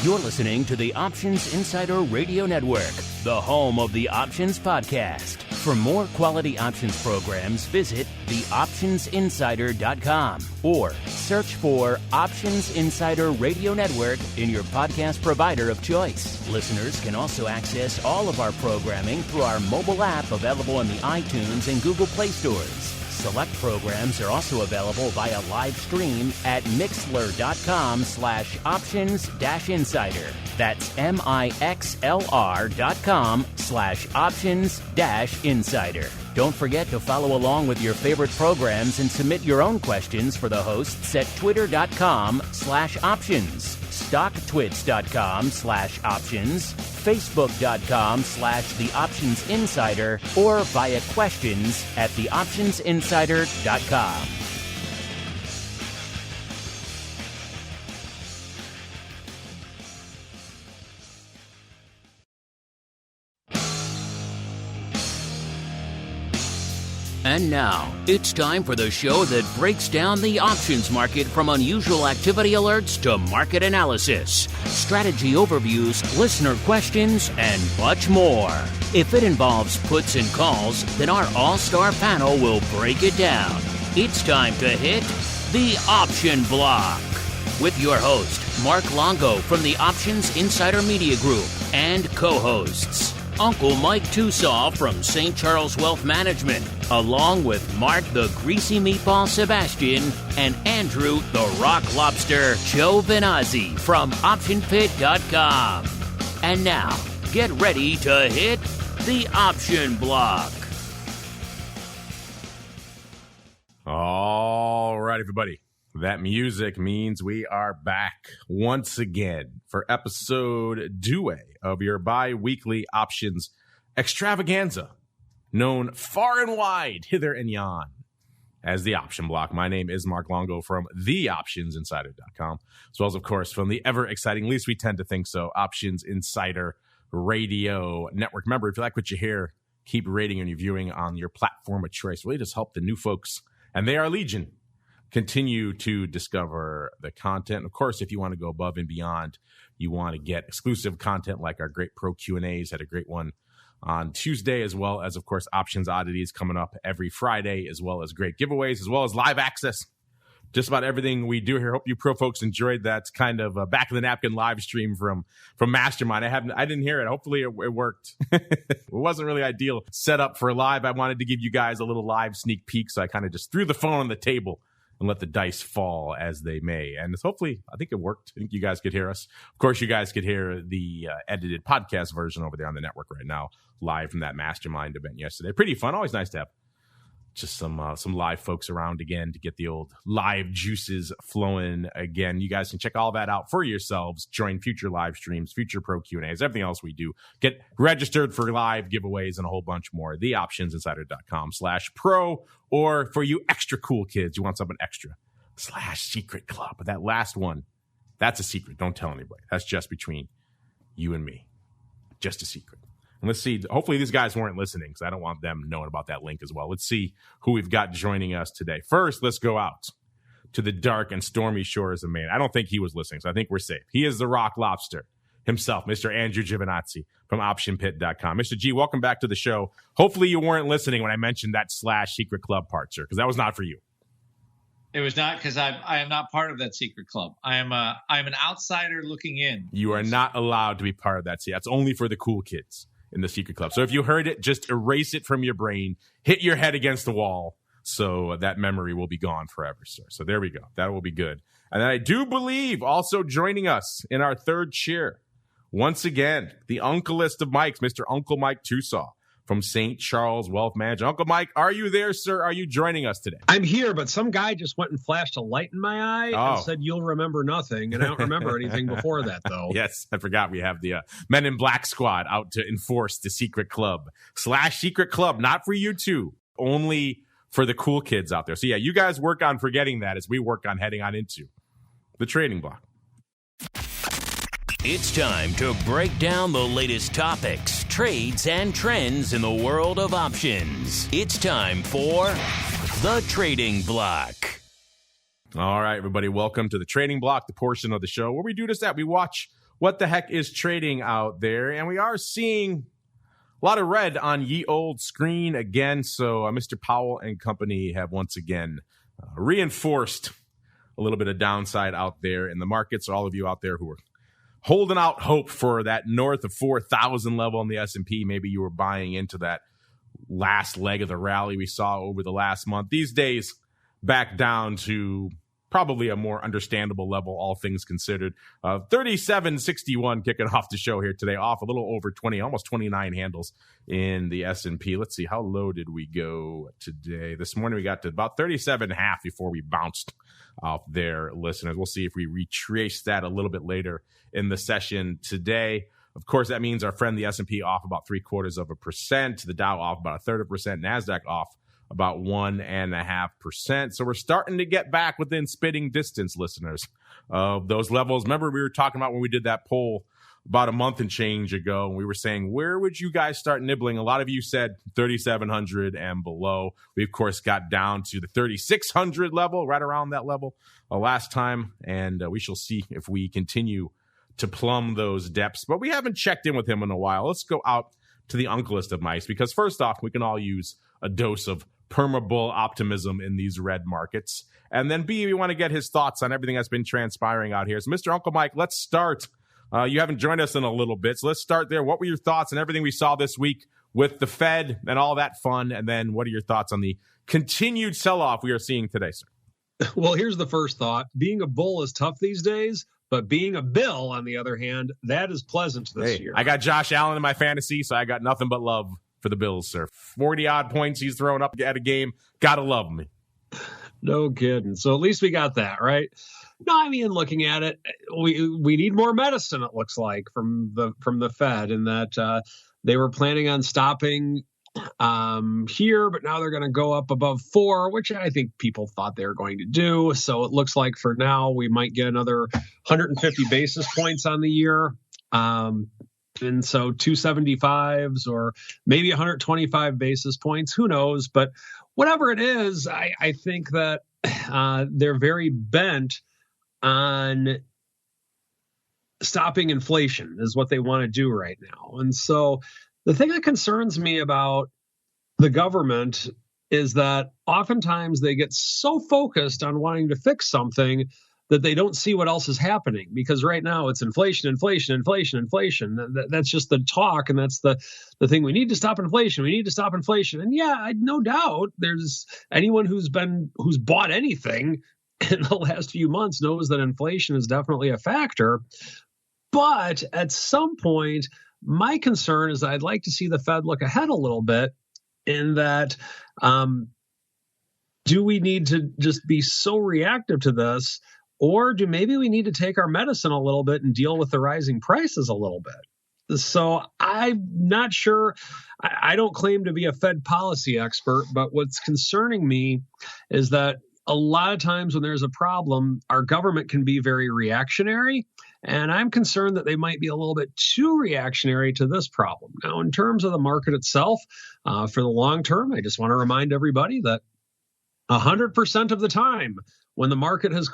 You're listening to the Options Insider Radio Network, the home of the Options Podcast. For more quality options programs, visit theoptionsinsider.com or search for Options Insider Radio Network in your podcast provider of choice. Listeners can also access all of our programming through our mobile app available in the iTunes and Google Play stores. Select programs are also available via live stream at mixlr.com/options-insider. That's mixlr.com/options-insider. Don't forget to follow along with your favorite programs and submit your own questions for the hosts at twitter.com/options, stocktwits.com/options, facebook.com/theoptionsinsider, or via questions at theoptionsinsider.com. And now, it's time for the show that breaks down the options market from unusual activity alerts to market analysis, strategy overviews, listener questions, and much more. If it involves puts and calls, then our all-star panel will break it down. It's time to hit the Option Block with your host, Mark Longo from the Options Insider Media Group, and co-hosts, Uncle Mike TOSAW from St. Charles Wealth Management, along with Mark the Greasy Meatball Sebastian and Andrew the Rock Lobster GIOVINAZZI from OptionPit.com. And now, get ready to hit the Option Block. All right, everybody. That music means we are back once again for episode 2 of your bi-weekly options extravaganza, known far and wide, hither and yon, as the Option Block. My name is Mark Longo from theoptionsinsider.com, as well as, of course, from the ever-exciting, at least we tend to think so, Options Insider Radio Network. Remember, if you like what you hear, keep rating and reviewing on your platform of choice. Really just help the new folks, and they are legion, continue to discover the content. Of course, if you want to go above and beyond, you want to get exclusive content like our great Pro Q&As. Had a great one on Tuesday, as well as, of course, Options Oddities coming up every Friday, as well as great giveaways, as well as live access. Just about everything we do here. Hope you pro folks enjoyed that kind of back of the napkin live stream from Mastermind. I didn't hear it. Hopefully it worked. It wasn't really ideal set up for live. I wanted to give you guys a little live sneak peek, so I kind of just threw the phone on the table and let the dice fall as they may. And hopefully, I think it worked. I think you guys could hear us. Of course, you guys could hear the edited podcast version over there on the network right now, live from that Mastermind event yesterday. Pretty fun. Always nice to have just some live folks around again to get the old live juices flowing again. You guys can check all that out for yourselves. Join future live streams, future Pro Q&As, everything else we do. Get registered for live giveaways and a whole bunch more. theoptionsinsider.com/pro, or for you extra cool kids, you want something extra, /secret club. But that last one, that's a secret. Don't tell anybody. That's just between you and me. Just a secret. And let's see. Hopefully these guys weren't listening because I don't want them knowing about that link as well. Let's see who we've got joining us today. First, let's go out to the dark and stormy shores of Maine. I don't think he was listening, so I think we're safe. He is the Rock Lobster himself, Mr. Andrew GIOVINAZZI from OptionPit.com. Mr. G, welcome back to the show. Hopefully you weren't listening when I mentioned that /secret club part, sir, because that was not for you. It was not, because I am not part of that secret club. I am an outsider looking in. You are not allowed to be part of that. See, that's only for the cool kids in the secret club. So if you heard it, just erase it from your brain, hit your head against the wall, so that memory will be gone forever, sir. So there we go. That will be good. And I do believe also joining us in our third chair, once again, the uncleest of Mikes, Mr. Uncle Mike TOSAW from St. Charles Wealth Management. Uncle Mike, are you there, sir? Are you joining us today? I'm here, but some guy just went and flashed a light in my eye and said, "You'll remember nothing." And I don't remember anything before that, though. Yes, I forgot we have the Men in Black squad out to enforce the secret club /secret club. Not for you two, only for the cool kids out there. So yeah, you guys work on forgetting that as we work on heading on into the trading block. It's time to break down the latest topics, trades, and trends in the world of options. It's time for the Trading Block. All right, everybody, welcome to the Trading Block, the portion of the show where we do just that. We watch what the heck is trading out there. And we are seeing a lot of red on ye old screen again. So Mr. Powell and company have once again reinforced a little bit of downside out there in the markets. All of you out there who are holding out hope for that north of 4,000 level in the S&P, maybe you were buying into that last leg of the rally we saw over the last month. These days, back down to probably a more understandable level, all things considered. 37.61 kicking off the show here today, off a little over 20, almost 29 handles in the S&P. Let's see, how low did we go today? This morning we got to about 37.5 before we bounced off there, listeners. We'll see if we retrace that a little bit later in the session today. Of course, that means our friend the S&P off about 0.75%, the Dow off about 1/3%, NASDAQ off about 1.5%. So we're starting to get back within spitting distance, listeners, of those levels. Remember, we were talking about when we did that poll about a month and change ago, and we were saying, where would you guys start nibbling? A lot of you said 3,700 and below. We, of course, got down to the 3,600 level, right around that level last time, and we shall see if we continue to plumb those depths. But we haven't checked in with him in a while. Let's go out to the unklest of mice, because first off, we can all use a dose of perma-bull optimism in these red markets. And then B, we want to get his thoughts on everything that's been transpiring out here. So Mr. Uncle Mike, let's start. You haven't joined us in a little bit, so let's start there. What were your thoughts on everything we saw this week with the Fed and all that fun? And then what are your thoughts on the continued sell-off we are seeing today, sir? Well, here's the first thought. Being a bull is tough these days, but being a bill, on the other hand, that is pleasant this year. I got Josh Allen in my fantasy, so I got nothing but love for the Bills, sir. 40-odd points he's throwing up at a game. Gotta love me. No kidding. So at least we got that, right? No, I mean, looking at it, we need more medicine, it looks like, from the Fed, in that they were planning on stopping here, but now they're going to go up above 4, which I think people thought they were going to do. So it looks like for now we might get another 150 basis points on the year. And so 275s or maybe 125 basis points, who knows? But whatever it is, I think that they're very bent on stopping inflation is what they want to do right now. And so the thing that concerns me about the government is that oftentimes they get so focused on wanting to fix something that they don't see what else is happening, because right now it's inflation, inflation, inflation, inflation. That's just the talk, and that's the thing. We need to stop inflation. We need to stop inflation. And yeah, no doubt there's anyone who's bought anything in the last few months knows that inflation is definitely a factor. But at some point, my concern is that I'd like to see the Fed look ahead a little bit, in that do we need to just be so reactive to this, or do maybe we need to take our medicine a little bit and deal with the rising prices a little bit? So I'm not sure. I don't claim to be a Fed policy expert, but what's concerning me is that a lot of times when there's a problem, our government can be very reactionary. And I'm concerned that they might be a little bit too reactionary to this problem. Now, in terms of the market itself, for the long term, I just want to remind everybody that 100% of the time when the market has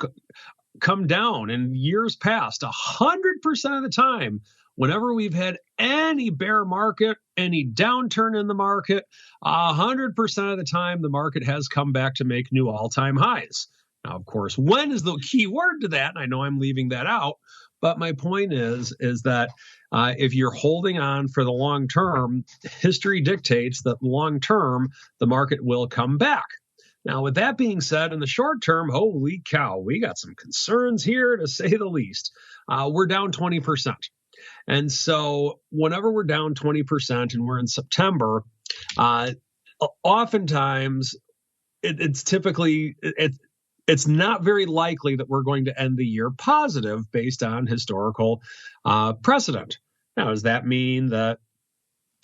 come down in years past, 100% of the time, whenever we've had any bear market, any downturn in the market, 100% of the time, the market has come back to make new all-time highs. Now, of course, when is the key word to that? And I know I'm leaving that out, but my point is that if you're holding on for the long term, history dictates that long term, the market will come back. Now, with that being said, in the short term, holy cow, we got some concerns here, to say the least. We're down 20%. And so whenever we're down 20% and we're in September, oftentimes it's not very likely that we're going to end the year positive based on historical precedent. Now, does that mean that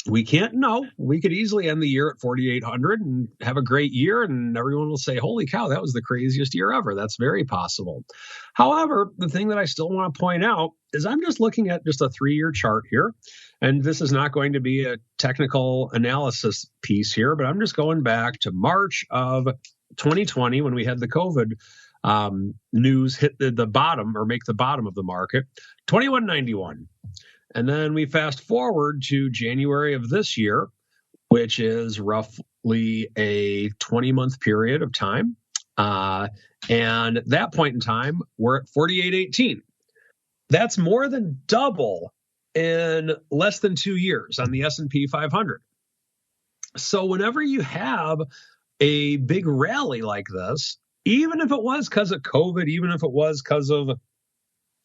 we can't? No, we could easily end the year at 4,800 and have a great year, and everyone will say, holy cow, that was the craziest year ever. That's very possible. However, the thing that I still want to point out is I'm just looking at just a 3-year chart here, and this is not going to be a technical analysis piece here, but I'm just going back to March of 2020 when we had the COVID news hit the bottom or make the bottom of the market, 21.91. And then we fast forward to January of this year, which is roughly a 20-month period of time. And at that point in time, we're at 48.18. That's more than double in less than 2 years on the S&P 500. So whenever you have a big rally like this, even if it was because of COVID, even if it was because of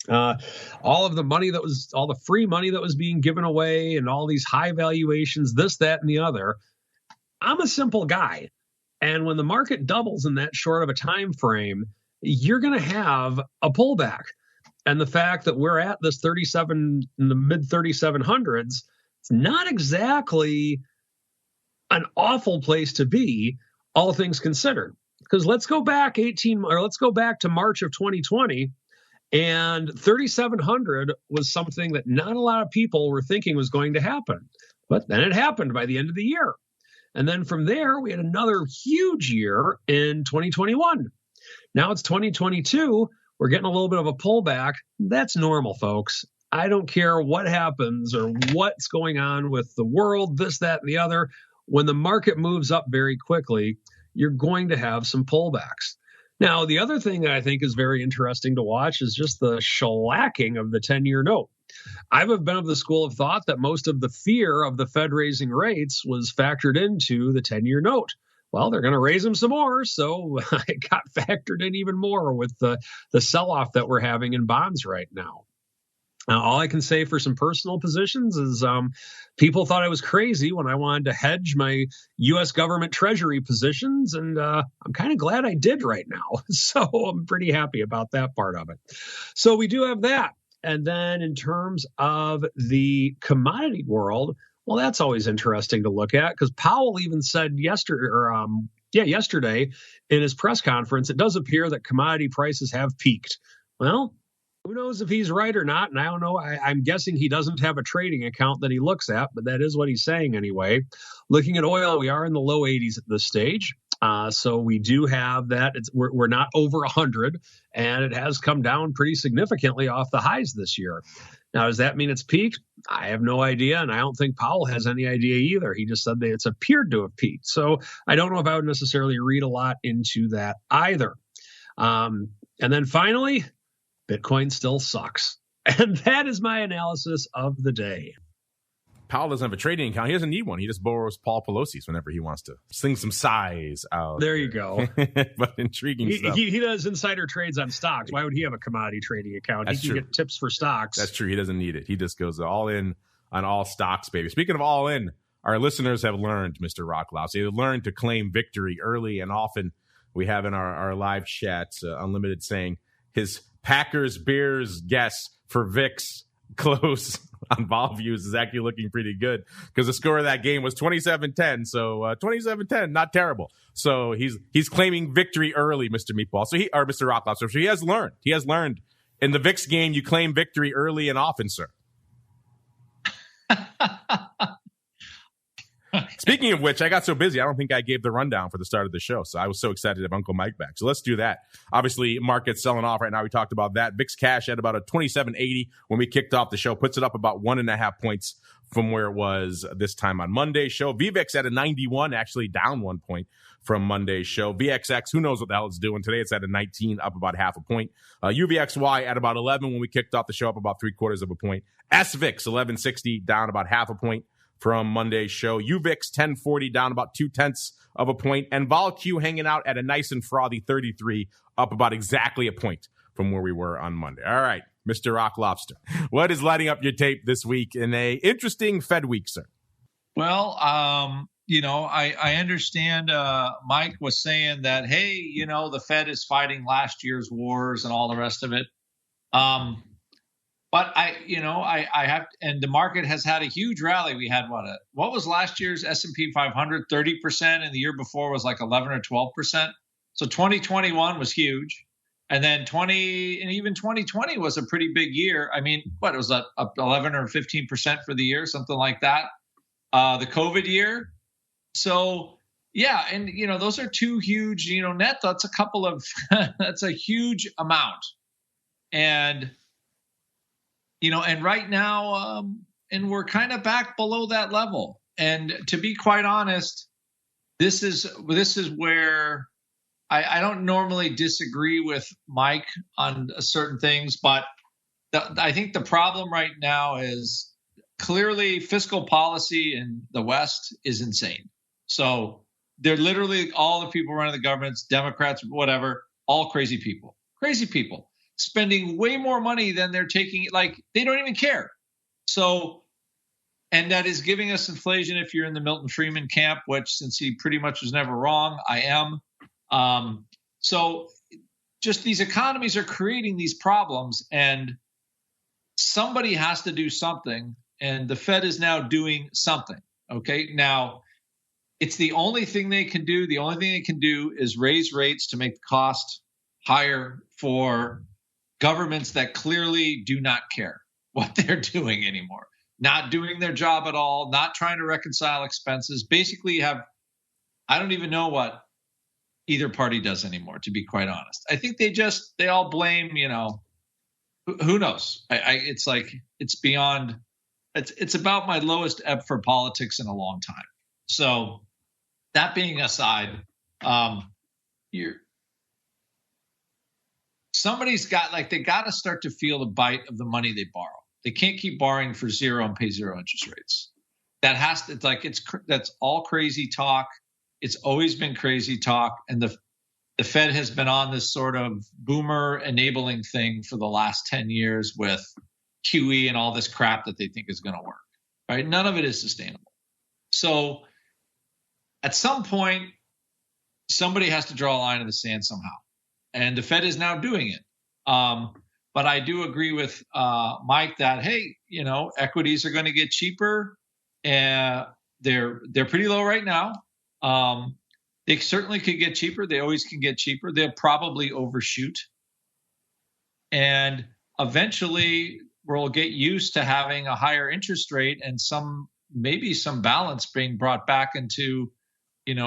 all of the money all the free money that was being given away and all these high valuations, this, that, and the other, I'm a simple guy. And when the market doubles in that short of a time frame, you're going to have a pullback. And the fact that we're at this 37 in the mid 3700s, it's not exactly an awful place to be, all things considered. Because let's go back to March of 2020, and 3700 was something that not a lot of people were thinking was going to happen. But then it happened by the end of the year. And then from there, we had another huge year in 2021. Now it's 2022. We're getting a little bit of a pullback. That's normal, folks. I don't care what happens or what's going on with the world, this, that, and the other. When the market moves up very quickly, you're going to have some pullbacks. Now, the other thing that I think is very interesting to watch is just the shellacking of the 10-year note. I've been of the school of thought that most of the fear of the Fed raising rates was factored into the 10-year note. Well, they're going to raise them some more, so it got factored in even more with the sell-off that we're having in bonds right now. Now, all I can say for some personal positions is people thought I was crazy when I wanted to hedge my U.S. government treasury positions, and I'm kind of glad I did right now. So I'm pretty happy about that part of it. So we do have that. And then in terms of the commodity world, well, that's always interesting to look at because Powell even said yesterday in his press conference, it does appear that commodity prices have peaked. Well, who knows if he's right or not? And I don't know. I'm guessing he doesn't have a trading account that he looks at, but that is what he's saying anyway. Looking at oil, we are in the low 80s at this stage. So we do have that. We're not over 100, and it has come down pretty significantly off the highs this year. Now, does that mean it's peaked? I have no idea, and I don't think Powell has any idea either. He just said that it's appeared to have peaked. So I don't know if I would necessarily read a lot into that either. And then finally, Bitcoin still sucks. And that is my analysis of the day. Powell doesn't have a trading account. He doesn't need one. He just borrows Paul Pelosi's whenever he wants to sling some size out. There you go. But intriguing stuff. He does insider trades on stocks. Why would he have a commodity trading account? That's he can true. Get tips for stocks. That's true. He doesn't need it. He just goes all in on all stocks, baby. Speaking of all in, our listeners have learned, Mr. Rocklouse, they learned to claim victory early and often. We have in our live chats, Unlimited saying his Packers Bears guess for VIX close on vol views is actually looking pretty good because the score of that game was 27-10. So 27-10, not terrible. So he's claiming victory early, Mr. Meatball. Mr. Rocklouse. So he has learned. He has learned in the VIX game. You claim victory early and often, sir. Speaking of which, I got so busy, I don't think I gave the rundown for the start of the show. So I was so excited to have Uncle Mike back. So let's do that. Obviously, market's selling off right now. We talked about that. VIX cash at about a 27.80 when we kicked off the show. Puts it up about 1.5 points from where it was this time on Monday's show. VVIX at a 91, actually down 1 point from Monday's show. VXX, who knows what the hell it's doing. Today it's at a 19, up about 0.5 point. UVXY at about 11 when we kicked off the show, up about 0.75 point. SVIX 1160, down about 0.5 point from Monday's show. UVIX 1040, down about 0.2 point. And VolQ hanging out at a nice and frothy 33, up about exactly a point from where we were on Monday. All right, Mr. Rock Lobster, what is lighting up your tape this week in a interesting Fed week, sir? Well, I understand Mike was saying that, hey, the Fed is fighting last year's wars and all the rest of it. But I have, and the market has had a huge rally. We had what was last year's S&P 500, 30%, and the year before was like 11 or 12%. So 2021 was huge. And then 2020 was a pretty big year. I mean, it was up 11 or 15% for the year, something like that. The COVID year. So, Yeah, and those are two huge, net. That's a couple of that's a huge amount, and and right now, and we're kind of back below that level. And to be quite honest, this is where I don't normally disagree with Mike on certain things, but I think the problem right now is clearly fiscal policy in the West is insane. So they're literally all the people running the governments, Democrats, whatever, all crazy people, spending way more money than they're taking. Like, they don't even care. So, and that is giving us inflation if you're in the Milton Friedman camp, which, since he pretty much was never wrong, I am. So just these economies are creating these problems, and somebody has to do something. And the Fed is now doing something. Okay. Now, it's the only thing they can do. The only thing they can do is raise rates to make the cost higher for governments that clearly do not care what they're doing anymore, not doing their job at all, not trying to reconcile expenses. Basically I don't even know what either party does anymore, to be quite honest. I think they all blame, who knows? It's like, it's beyond, it's about my lowest ebb for politics in a long time. So that being aside, somebody's got, they got to start to feel the bite of the money they borrow. They can't keep borrowing for zero and pay zero interest rates. That's all crazy talk. It's always been crazy talk. And the Fed has been on this sort of boomer enabling thing for the last 10 years with QE and all this crap that they think is going to work, right? None of it is sustainable. So at some point, somebody has to draw a line in the sand somehow. And the Fed is now doing it. But I do agree with Mike that, hey, equities are going to get cheaper. And they're pretty low right now. They certainly could get cheaper. They always can get cheaper. They'll probably overshoot. And eventually we'll get used to having a higher interest rate and maybe some balance being brought back into,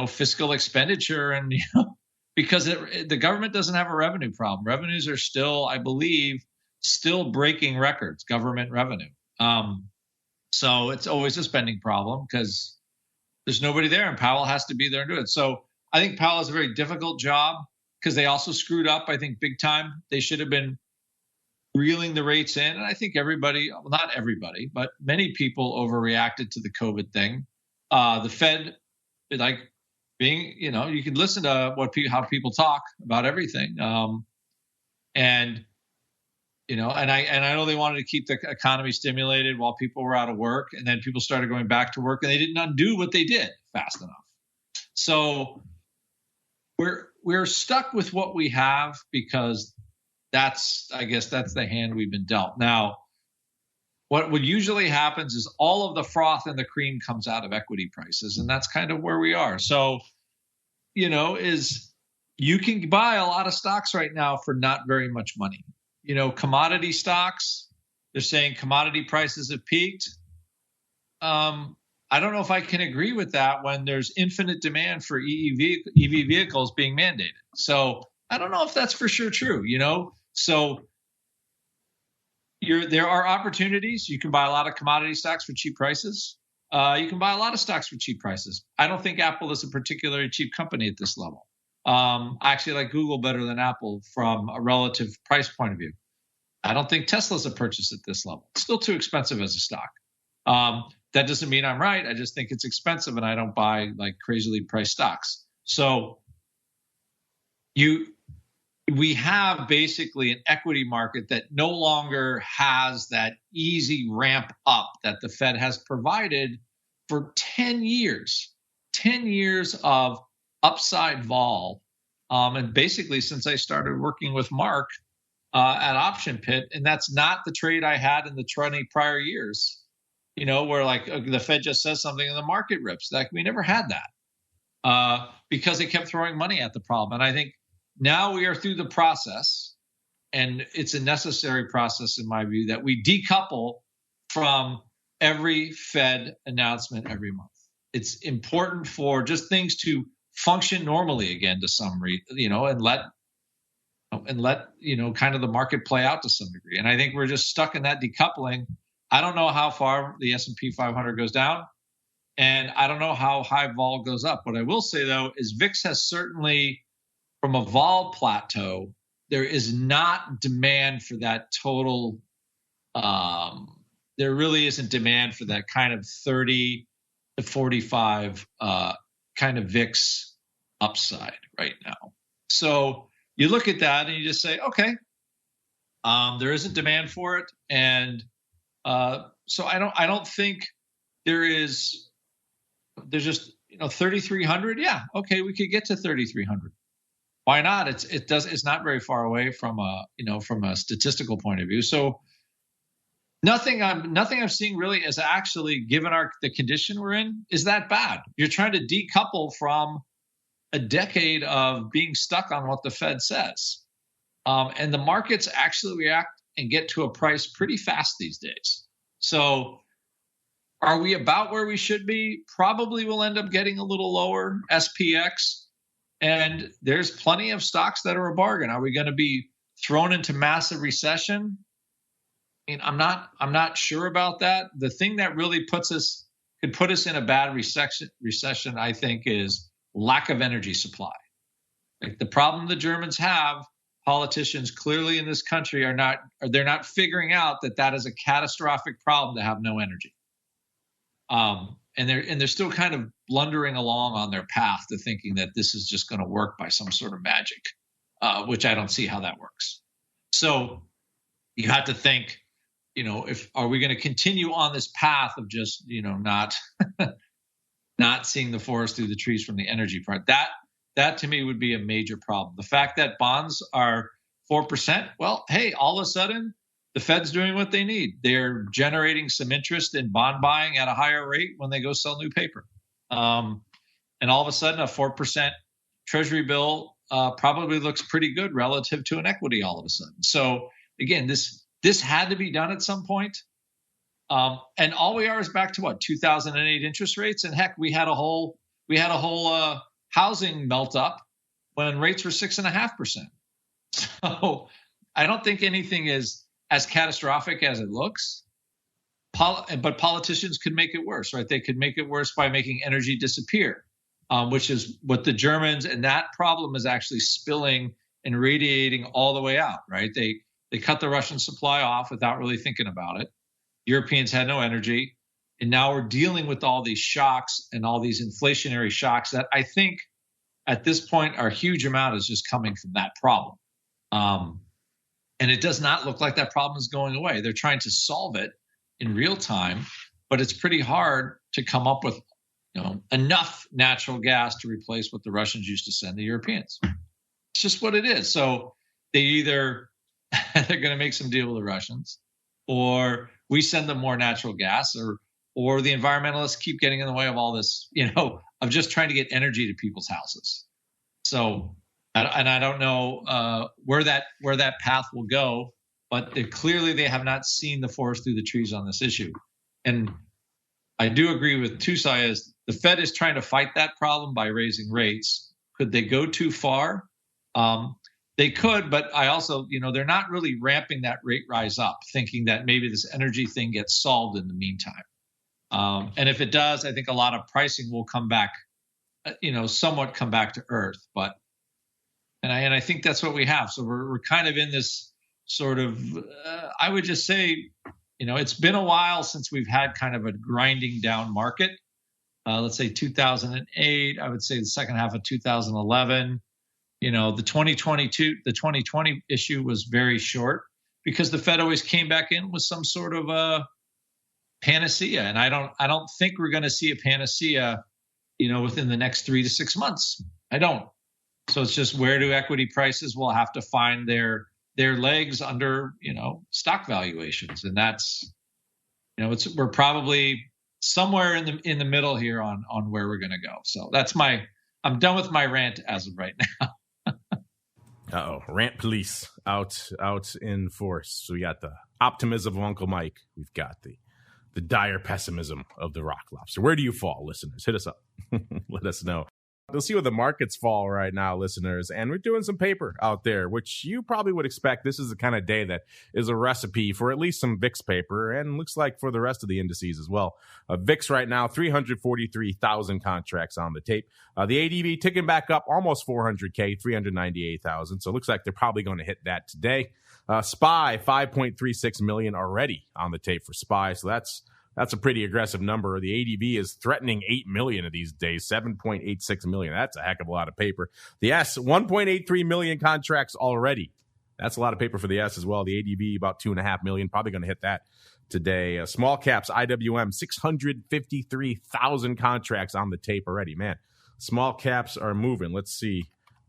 fiscal expenditure. And, because the government doesn't have a revenue problem. Revenues are still, I believe, breaking records, government revenue. So it's always a spending problem because there's nobody there, and Powell has to be there and do it. So I think Powell has a very difficult job because they also screwed up, I think, big time. They should have been reeling the rates in. And I think not everybody, but many people overreacted to the COVID thing. The Fed, being, you can listen to how people talk about everything. And I know they wanted to keep the economy stimulated while people were out of work, and then people started going back to work, and they didn't undo what they did fast enough. So we're stuck with what we have because that's the hand we've been dealt. Now, what usually happens is all of the froth and the cream comes out of equity prices, and that's kind of where we are. So, you can buy a lot of stocks right now for not very much money. Commodity stocks, they're saying commodity prices have peaked. I don't know if I can agree with that when there's infinite demand for EV vehicles being mandated. So I don't know if that's for sure true, So there are opportunities. You can buy a lot of commodity stocks for cheap prices. You can buy a lot of stocks for cheap prices. I don't think Apple is a particularly cheap company at this level. I actually like Google better than Apple from a relative price point of view. I don't think Tesla's a purchase at this level. It's still too expensive as a stock. That doesn't mean I'm right. I just think it's expensive, and I don't buy crazily priced stocks. So we have basically an equity market that no longer has that easy ramp up that the Fed has provided for 10 years. 10 years of upside vol. And basically, since I started working with Mark at Option Pit, and that's not the trade I had in the 20 prior years, where the Fed just says something and the market rips. We never had that because they kept throwing money at the problem. And I think now we are through the process, and it's a necessary process in my view that we decouple from every Fed announcement every month. It's important for just things to function normally again to some and let kind of the market play out to some degree. And I think we're just stuck in that decoupling. I don't know how far the S&P 500 goes down, and I don't know how high vol goes up. What I will say, though, is VIX has certainly, from a vol plateau, there is not demand for that total. There really isn't demand for that kind of 30 to 45 kind of VIX upside right now. So you look at that and you just say, okay, there isn't demand for it, and so I don't think there's just 3,300. Yeah, okay, we could get to 3,300. Why not? It's not very far away from a statistical point of view. So nothing I'm seeing really is actually, given the condition we're in, is that bad. You're trying to decouple from a decade of being stuck on what the Fed says. And the markets actually react and get to a price pretty fast these days. So are we about where we should be? Probably we'll end up getting a little lower SPX. And there's plenty of stocks that are a bargain. Are we going to be thrown into massive recession? I mean, I'm not sure about that. The thing that really could put us in a bad recession, I think, is lack of energy supply. Like the problem the Germans have, politicians clearly in this country they're not figuring out that is a catastrophic problem to have no energy. And they're still kind of blundering along on their path to thinking that this is just going to work by some sort of magic, which I don't see how that works. So you have to think, are we going to continue on this path of just, not seeing the forest through the trees from the energy part? That to me would be a major problem. The fact that bonds are 4%, well, hey, all of a sudden the Fed's doing what they need. They're generating some interest in bond buying at a higher rate when they go sell new paper. And all of a sudden a 4% treasury bill probably looks pretty good relative to an equity all of a sudden. So again, this had to be done at some point. And all we are is back to 2008 interest rates. And heck, we had a whole housing melt up when rates were 6.5%. So I don't think anything is as catastrophic as it looks. But politicians could make it worse, right? They could make it worse by making energy disappear, which is what the Germans, and that problem is actually spilling and radiating all the way out, right? They cut the Russian supply off without really thinking about it. Europeans had no energy. And now we're dealing with all these shocks and all these inflationary shocks that I think at this point, our huge amount is just coming from that problem. And it does not look like that problem is going away. They're trying to solve it in real time, but it's pretty hard to come up with enough natural gas to replace what the Russians used to send the Europeans. It's just what it is. So they either they're going to make some deal with the Russians, or we send them more natural gas, or the environmentalists keep getting in the way of all this, of just trying to get energy to people's houses. So, and I don't know where that path will go, but clearly they have not seen the forest through the trees on this issue. And I do agree with TOSAW is the Fed is trying to fight that problem by raising rates. Could they go too far? They could, but I also, they're not really ramping that rate rise up, thinking that maybe this energy thing gets solved in the meantime. And if it does, I think a lot of pricing will come back, somewhat come back to earth. But and I think that's what we have. So we're kind of in this sort of, I would just say, it's been a while since we've had kind of a grinding down market. Let's say 2008, I would say the second half of 2011. The 2020 issue was very short because the Fed always came back in with some sort of a panacea. And I don't think we're going to see a panacea, within the next 3 to 6 months. I don't. So it's just, where do equity prices will have to find their legs under, stock valuations. And that's, we're probably somewhere in the middle here on where we're going to go. So I'm done with my rant as of right now. Rant police out in force. So we got the optimism of Uncle Mike. We've got the dire pessimism of the Rock Lobster. Where do you fall, listeners? Hit us up. Let us know. You'll see where the markets fall right now, listeners. And we're doing some paper out there, which you probably would expect. This is the kind of day that is a recipe for at least some VIX paper, and looks like for the rest of the indices as well. VIX right now, 343,000 contracts on the tape. The ADV ticking back up almost 400K, 398,000. So it looks like they're probably going to hit that today. SPY, 5.36 million already on the tape for SPY. So that's a pretty aggressive number. The ADV is threatening 8 million of these days, 7.86 million. That's a heck of a lot of paper. The S, 1.83 million contracts already. That's a lot of paper for the S as well. The ADV, about 2.5 million, probably going to hit that today. Small caps, IWM, 653,000 contracts on the tape already. Man, small caps are moving. Let's see.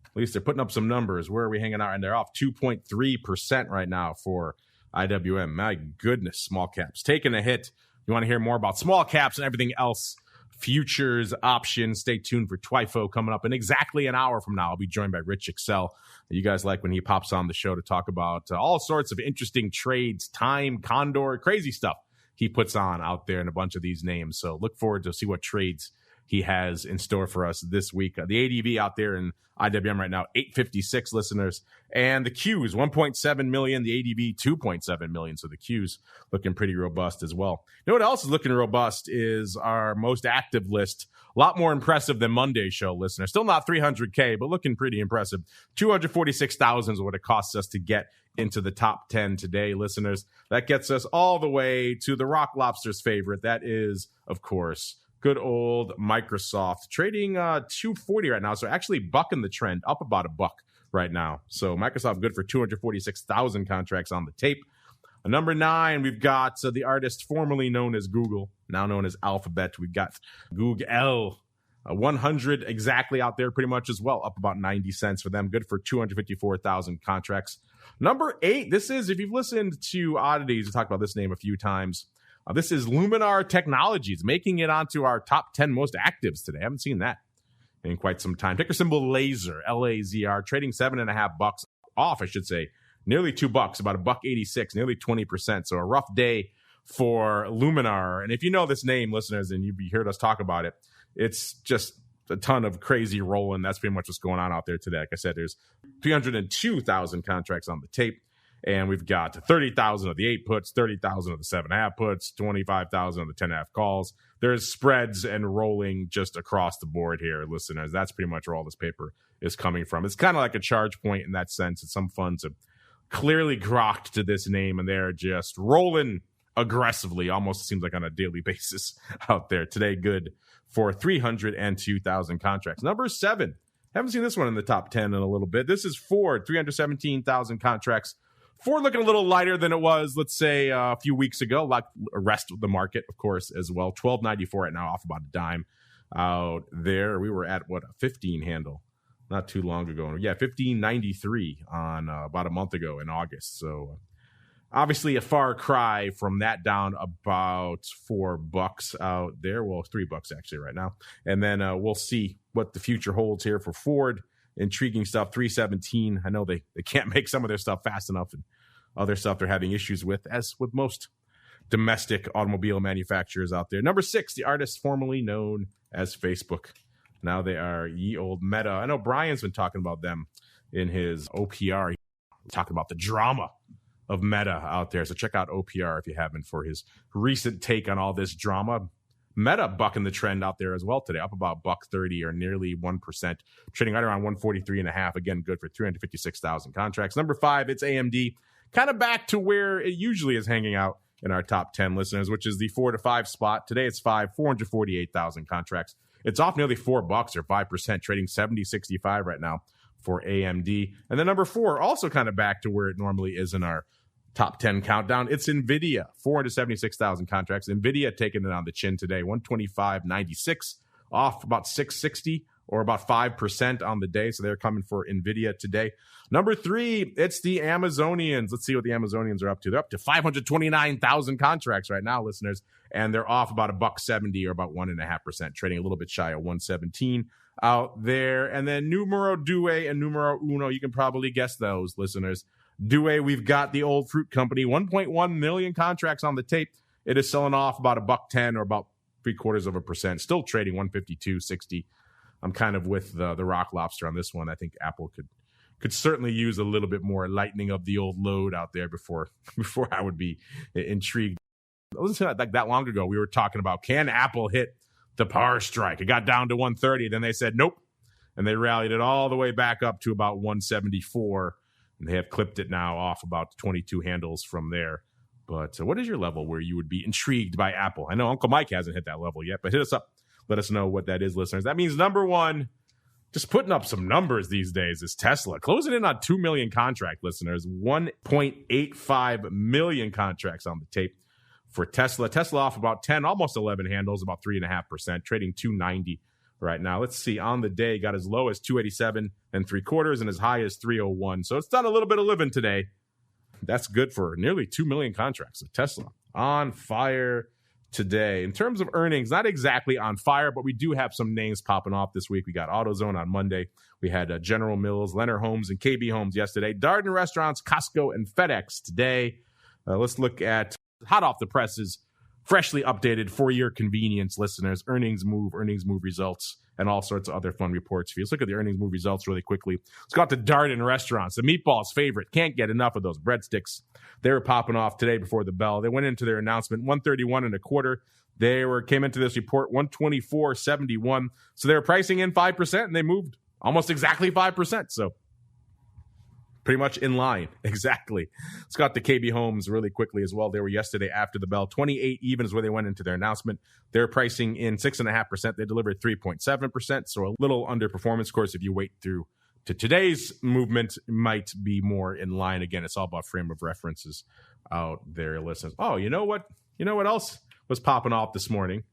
At least they're putting up some numbers. Where are we hanging out? And they're off 2.3% right now for IWM. My goodness, small caps taking a hit. You want to hear more about small caps and everything else, futures, options, stay tuned for TWIFO coming up in exactly an hour from now. I'll be joined by Rich Excel. You guys like when he pops on the show to talk about all sorts of interesting trades, time, Condor, crazy stuff he puts on out there in a bunch of these names. So look forward to see what trades he has in store for us this week. The ADV out there in IWM right now, 856 listeners. And the Qs, 1.7 million. The ADV, 2.7 million. So the Qs looking pretty robust as well. You know what else is looking robust is our most active list. A lot more impressive than Monday's show, listeners. Still not 300K, but looking pretty impressive. 246,000 is what it costs us to get into the top 10 today, listeners. That gets us all the way to the Rock Lobster's favorite. That is, of course, good old Microsoft, trading 240 right now. So actually bucking the trend, up about $1 right now. So Microsoft good for 246,000 contracts on the tape. Number 9, we've got the artist formerly known as Google, now known as Alphabet. We've got Google, 100 exactly out there pretty much as well, up about 90 cents for them. Good for 254,000 contracts. Number 8, this is, if you've listened to Oddities, we talked about this name a few times. This is Luminar Technologies, making it onto our top 10 most actives today. I haven't seen that in quite some time. Ticker symbol LAZR, LAZR, trading $7.50 off, I should say. Nearly $2, about $1.86, nearly 20%. So a rough day for Luminar. And if you know this name, listeners, and you've heard us talk about it, it's just a ton of crazy rolling. That's pretty much what's going on out there today. Like I said, there's 302,000 contracts on the tape. And we've got 30,000 of the 8 puts, 30,000 of the 7.5 puts, 25,000 of the 10.5 calls. There's spreads and rolling just across the board here, listeners. That's pretty much where all this paper is coming from. It's kind of like a charge point in that sense. That some funds have clearly grokked to this name, and they're just rolling aggressively, almost seems like on a daily basis out there. Today, good for 302,000 contracts. Number 7, haven't seen this one in the top 10 in a little bit. This is Ford, 317,000 contracts. Ford looking a little lighter than it was, let's say, a few weeks ago. Like the rest of the market, of course, as well. $12.94 right now, off about a dime out there. We were at, what, a 15 handle not too long ago. Yeah, 15.93 on about a month ago in August. So obviously a far cry from that, down about $4 out there. Well, $3 actually right now. And then we'll see what the future holds here for Ford. Intriguing stuff. 317. I know they can't make some of their stuff fast enough, and other stuff they're having issues with, as with most domestic automobile manufacturers out there. Number 6, the artist formerly known as Facebook. Now they are ye old Meta. I know Brian's been talking about them in his OPR, talking about the drama of Meta out there. So check out OPR if you haven't for his recent take on all this drama. Meta bucking the trend out there as well today, up about $1.30 or nearly 1%, trading right around 143.5. Again, good for 356,000 contracts. Number 5, it's AMD, kind of back to where it usually is hanging out in our top 10 listeners, which is the 4 to 5 spot. Today it's 448,000 contracts. It's off nearly $4 or 5%, trading 70.65 right now for AMD. And then number 4, also kind of back to where it normally is in our top 10 countdown. It's NVIDIA, 476,000 contracts. NVIDIA taking it on the chin today, 125.96, off about 660 or about 5% on the day. So they're coming for NVIDIA today. Number 3, it's the Amazonians. Let's see what the Amazonians are up to. They're up to 529,000 contracts right now, listeners, and they're off about $1.70 or about 1.5%, trading a little bit shy of 117 out there. And then numero due and numero uno, you can probably guess those, listeners. Due, we've got the old fruit company, 1.1 million contracts on the tape. It is selling off about $1.10 or about 0.75%. Still trading 152.60 I'm kind of with the Rock Lobster on this one. I think Apple could certainly use a little bit more lightening of the old load out there before I would be intrigued. Listen, like that long ago, we were talking about, can Apple hit the power strike? It got down to 130. Then they said nope, and they rallied it all the way back up to about 174, and they have clipped it now off about 22 handles from there. But what is your level where you would be intrigued by Apple? I know Uncle Mike hasn't hit that level yet, but hit us up. Let us know what that is, listeners. That means number one, just putting up some numbers these days, is Tesla. Closing in on 2 million contract listeners, 1.85 million contracts on the tape for Tesla. Tesla off about 10, almost 11 handles, about 3.5%, trading 290 right now. Let's see. On the day, got as low as 287 and 3/4 and as high as 301. So it's done a little bit of living today. That's good for nearly 2 million contracts. So Tesla on fire today. In terms of earnings, not exactly on fire, but we do have some names popping off this week. We got AutoZone on Monday. We had General Mills, Leonard Homes, and KB Homes yesterday. Darden Restaurants, Costco, and FedEx today. Let's look at hot off the presses, freshly updated for your convenience, listeners. Earnings move results, and all sorts of other fun reports for you. Let's look at the earnings move results really quickly. Let's go out to Darden Restaurants, the meatball's favorite. Can't get enough of those breadsticks. They were popping off today before the bell. They went into their announcement 131.25. They came into this report 124.71. So they were pricing in 5%, and they moved almost exactly 5%. So pretty much in line. Exactly. Let's go out to KB Homes really quickly as well. They were yesterday after the bell. 28 even is where they went into their announcement. They're pricing in 6.5%. They delivered 3.7%. So a little underperformance. Of course, if you wait through to today's movement, might be more in line. Again, it's all about frame of references out there, listeners. Oh, you know what? You know what else was popping off this morning?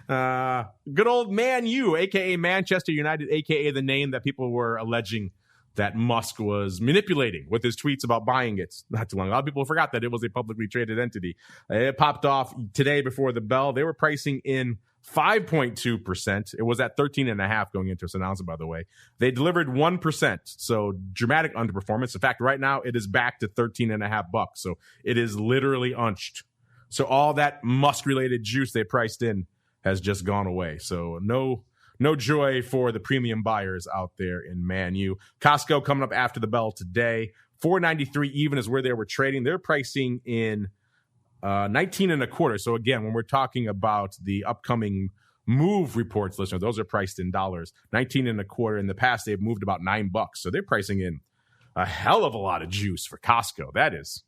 Good old MANU, a.k.a. Manchester United, a.k.a. the name that people were alleging that Musk was manipulating with his tweets about buying it not too long. A lot of people forgot that it was a publicly traded entity. It popped off today before the bell. They were pricing in 5.2%. It was at 13.5 going into this announcement, by the way. They delivered 1%, so dramatic underperformance. In fact, right now it is back to $13.5. So it is literally unched. So all that Musk-related juice they priced in has just gone away. So no joy for the premium buyers out there in MANU. Costco coming up after the bell today. $4.93 even is where they were trading. They're pricing in 19.25. So again, when we're talking about the upcoming move reports, listeners, those are priced in dollars. 19.25. In the past, they've moved about $9. So they're pricing in a hell of a lot of juice for Costco. That is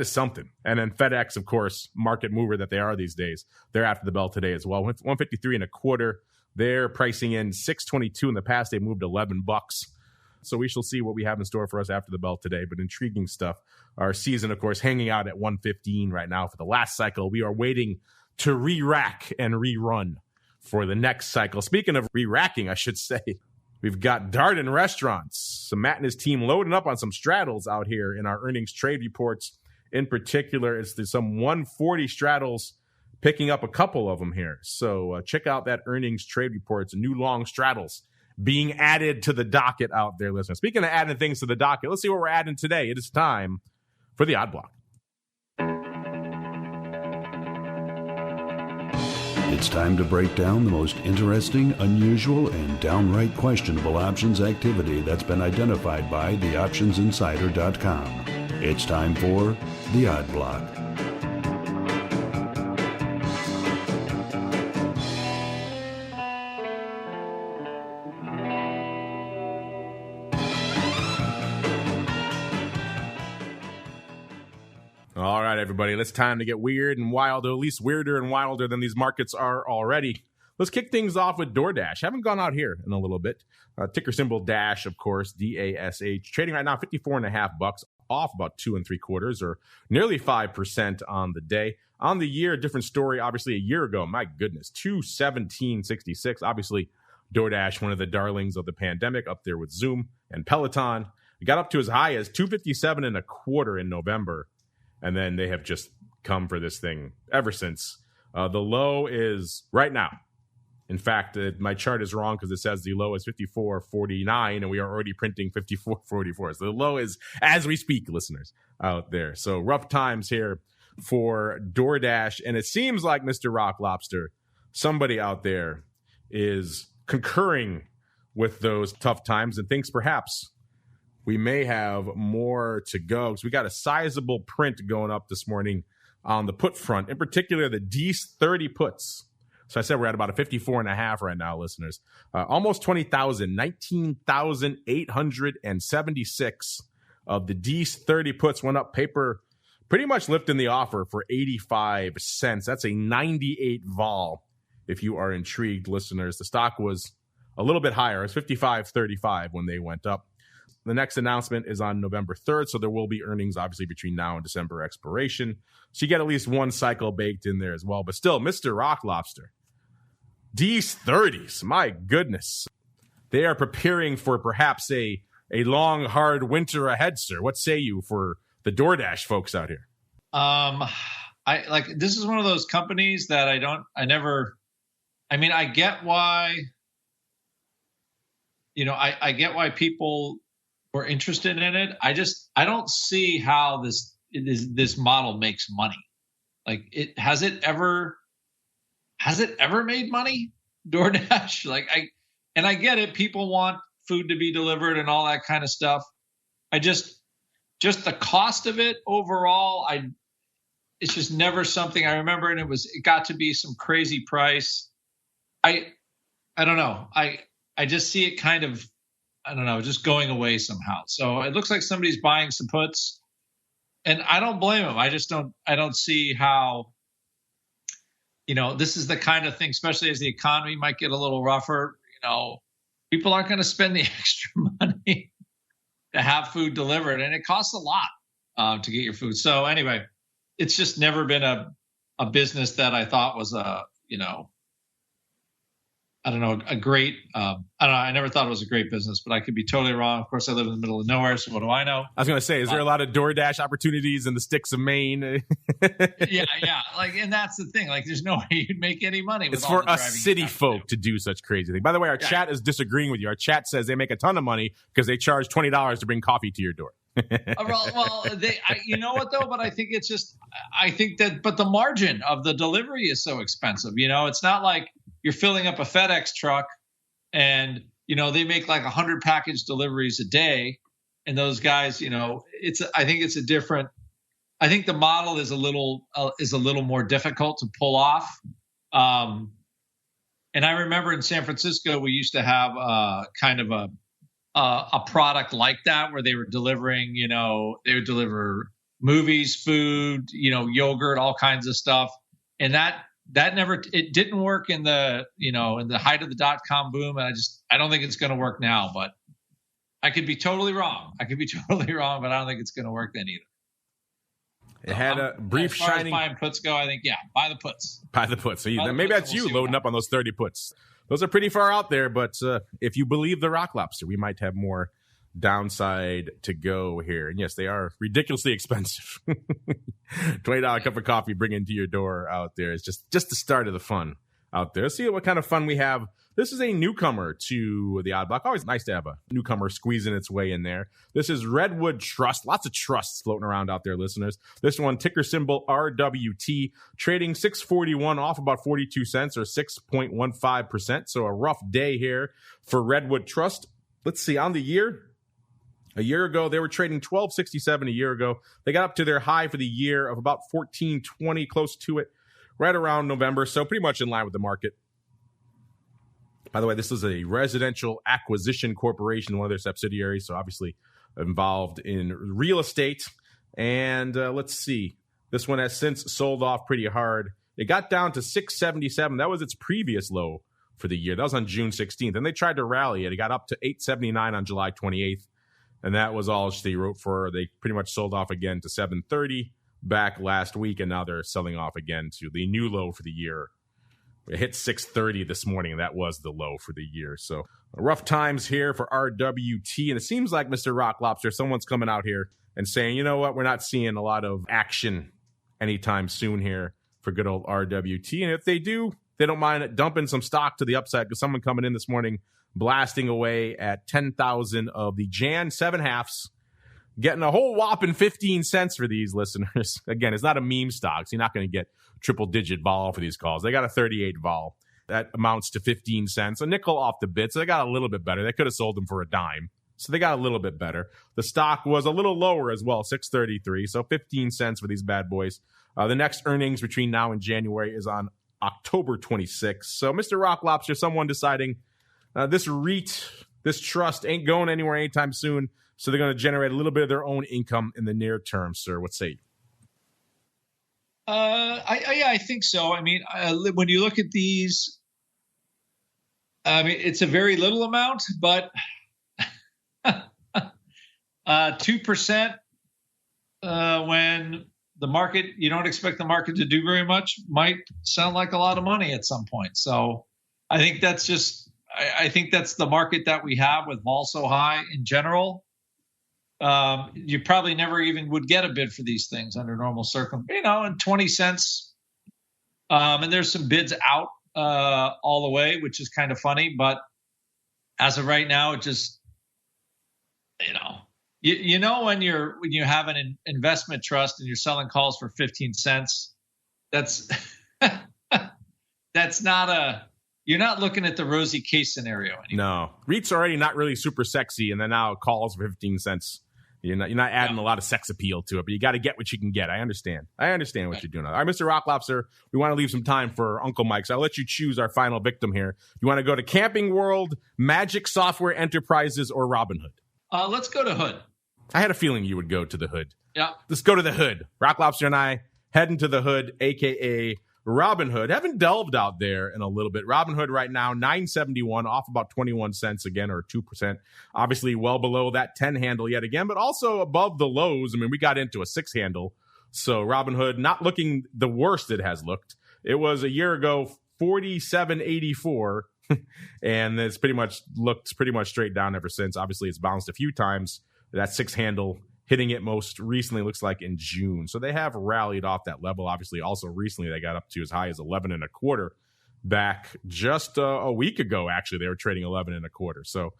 something. And then FedEx, of course, market mover that they are these days. They're after the bell today as well. 153.25. They're pricing in 622. In the past, they moved $11. So we shall see what we have in store for us after the bell today. But intriguing stuff. Our season, of course, hanging out at 115 right now for the last cycle. We are waiting to re-rack and rerun for the next cycle. Speaking of re-racking, I should say, we've got Darden Restaurants. So Matt and his team loading up on some straddles out here in our earnings trade reports. In particular, it's some 140 straddles, picking up a couple of them here. So check out that earnings trade reports, new long straddles being added to the docket out there, listeners. Speaking of adding things to the docket, let's see what we're adding today. It is time for the Odd Block. It's time to break down the most interesting, unusual, and downright questionable options activity that's been identified by theoptionsinsider.com. It's time for the Odd Block. All right, everybody, it's time to get weird and wild, or at least weirder and wilder than these markets are already. Let's kick things off with DoorDash. Haven't gone out here in a little bit. Ticker symbol Dash, of course, DASH. Trading right now $54.5, off about 2 3/4, or nearly 5% on the day. On the year, different story. Obviously, a year ago, my goodness, 217.66. Obviously, DoorDash, one of the darlings of the pandemic, up there with Zoom and Peloton. It got up to as high as 257.25 in November. And then they have just come for this thing ever since. The low is right now. In fact, my chart is wrong because it says the low is 54.49, and we are already printing 54.44. So the low is as we speak, listeners out there. So rough times here for DoorDash. And it seems like Mr. Rock Lobster, somebody out there is concurring with those tough times and thinks perhaps we may have more to go. So we got a sizable print going up this morning on the put front, in particular the D30 puts. So I said we're at about a 54.5 right now, listeners. Almost 20,000, 19,876 of the D30 puts went up. Paper pretty much lifting the offer for 85 cents. That's a 98 vol. If you are intrigued, listeners, the stock was a little bit higher. It's 55.35 when they went up. The next announcement is on November 3rd, so there will be earnings, obviously, between now and December expiration. So you get at least one cycle baked in there as well. But still, Mr. Rock Lobster, these 30s, my goodness, they are preparing for perhaps a long, hard winter ahead, sir. What say you for the DoorDash folks out here? This is one of those companies that I get why, I get why people were interested in it. I don't see how this model makes money. Has it ever made money? DoorDash? I get it. People want food to be delivered and all that kind of stuff. Just the cost of it overall, it's just never something I remember. And it got to be some crazy price. I don't know. I just see it kind of, I don't know, just going away somehow. So it looks like somebody's buying some puts, and I don't blame them. I don't see how, this is the kind of thing, especially as the economy might get a little rougher, people aren't going to spend the extra money to have food delivered, and it costs a lot to get your food. So anyway, it's just never been a business that I thought was a great, I never thought it was a great business, but I could be totally wrong. Of course, I live in the middle of nowhere, so what do I know? I was going to say, is there a lot of DoorDash opportunities in the sticks of Maine? Yeah. And that's the thing. There's no way you'd make any money. It's for us city folk to do such crazy things. By the way, our chat is disagreeing with you. Our chat says they make a ton of money because they charge $20 to bring coffee to your door. You know what though? But I think but the margin of the delivery is so expensive. It's not like you're filling up a FedEx truck and, they make 100 package deliveries a day. And those guys, I think the model is a little more difficult to pull off. And I remember in San Francisco, we used to have kind of a product like that where they were delivering, they would deliver movies, food, yogurt, all kinds of stuff. And that it didn't work in the height of the .com boom. And I don't think it's going to work now, but I could be totally wrong. But I don't think it's going to work then either. It had a brief as far shining. As buying puts go, I think, buy the puts. Buy the puts. So maybe that's you loading up on those 30 puts. Those are pretty far out there, but if you believe the Rock Lobster, we might have more downside to go here. And yes, they are ridiculously expensive. $20 cup of coffee bringing to your door out there. It's just the start of the fun out there. Let's see what kind of fun we have. This is a newcomer to the Odd Block. Always nice to have a newcomer squeezing its way in there. This is Redwood Trust. Lots of trusts floating around out there, listeners. This one, ticker symbol RWT, trading 641 off about 42 cents or 6.15%. So a rough day here for Redwood Trust. Let's see, on the year, a year ago, they were trading $12.67 a year ago. They got up to their high for the year of about $14.20, close to it, right around November. So pretty much in line with the market. By the way, this is a residential acquisition corporation, one of their subsidiaries, so obviously involved in real estate. And let's see. This one has since sold off pretty hard. It got down to $6.77. That was its previous low for the year. That was on June 16th. And they tried to rally it. It got up to $8.79 on July 28th. And that was all they wrote for. They pretty much sold off again to $7.30 back last week. And now they're selling off again to the new low for the year. It hit $6.30 this morning, and that was the low for the year. So rough times here for RWT. And it seems like, Mr. Rock Lobster, someone's coming out here and saying, you know what, we're not seeing a lot of action anytime soon here for good old RWT. And if they do, they don't mind dumping some stock to the upside, because someone coming in this morning blasting away at 10,000 of the Jan 7/2 getting a whole whopping 15 cents for these listeners. Again, it's not a meme stock, so you're not going to get triple-digit vol for these calls. They got a 38 vol. That amounts to 15 cents. A nickel off the bit, so they got a little bit better. They could have sold them for a dime, so they got a little bit better. The stock was a little lower as well, 6.33, so 15 cents for these bad boys. The next earnings between now and January is on October 26th. So, Mr. Rock Lobster, someone deciding this REIT, this trust ain't going anywhere anytime soon, so they're going to generate a little bit of their own income in the near term, sir. What say you? I think so. I mean, when you look at these, I mean, it's a very little amount, but 2% when the market, you don't expect the market to do very much, might sound like a lot of money at some point. So I think that's just, I think that's the market that we have with vol so high in general. You probably never even would get a bid for these things under normal circumstances, and 20 cents. And there's some bids out all the way, which is kind of funny. But as of right now, it just, when you have an investment trust and you're selling calls for 15 cents, that's that's not you're not looking at the rosy case scenario anymore. No, REIT's already not really super sexy, and then now calls for 15 cents. You're not adding a lot of sex appeal to it, but you got to get what you can get. I understand what you're doing. All right, Mr. Rock Lobster, we want to leave some time for Uncle Mike, so I'll let you choose our final victim here. You want to go to Camping World, Magic Software Enterprises, or Robinhood? Let's go to Hood. I had a feeling you would go to the Hood. Yeah. Let's go to the Hood. Rock Lobster and I heading to the Hood, a.k.a. Robinhood. Haven't delved out there in a little bit. Robinhood right now, 971, off about 21 cents again, or 2%. Obviously well below that 10 handle yet again, but also above the lows. I mean, we got into a 6 handle. So Robinhood not looking the worst it has looked. It was a year ago, 47.84, and it's pretty much looked pretty much straight down ever since. Obviously, it's bounced a few times. That 6 handle hitting it most recently looks like in June. So they have rallied off that level. Obviously, also recently they got up to as high as 11.25 back just a week ago. Actually, they were trading 11.25. So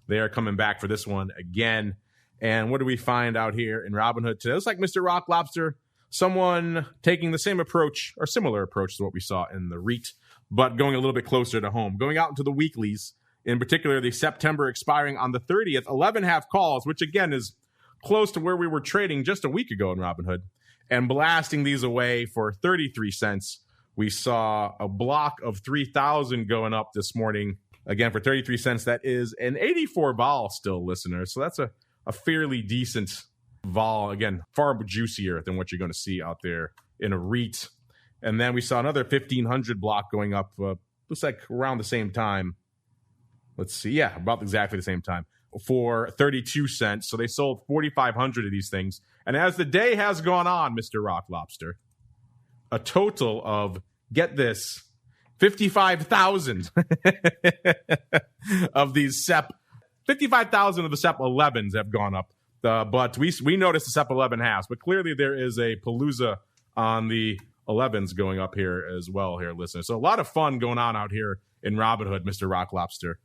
they are coming back for this one again. And what do we find out here in Robinhood today? It looks like Mr. Rock Lobster, someone taking the same approach or similar approach to what we saw in the REIT, but going a little bit closer to home, going out into the weeklies, in particular the September expiring on the 30th, 11.5 calls, which again is close to where we were trading just a week ago in Robinhood, and blasting these away for 33 cents. We saw a block of 3,000 going up this morning, again, for 33 cents. That is an 84 vol still, listeners. So that's a fairly decent vol. Again, far juicier than what you're going to see out there in a REIT. And then we saw another 1,500 block going up, looks like around the same time. Let's see. Yeah, about exactly the same time, for 32 cents. So they sold 4,500 of these things. And as the day has gone on, Mr. Rock Lobster, a total of, get this, 55,000 of these SEP, 55,000 of the SEP 11s have gone up. But we noticed the SEP 11 halves, but clearly there is a palooza on the 11s going up here as well here, listeners. So a lot of fun going on out here in Robinhood, Mr. Rock Lobster.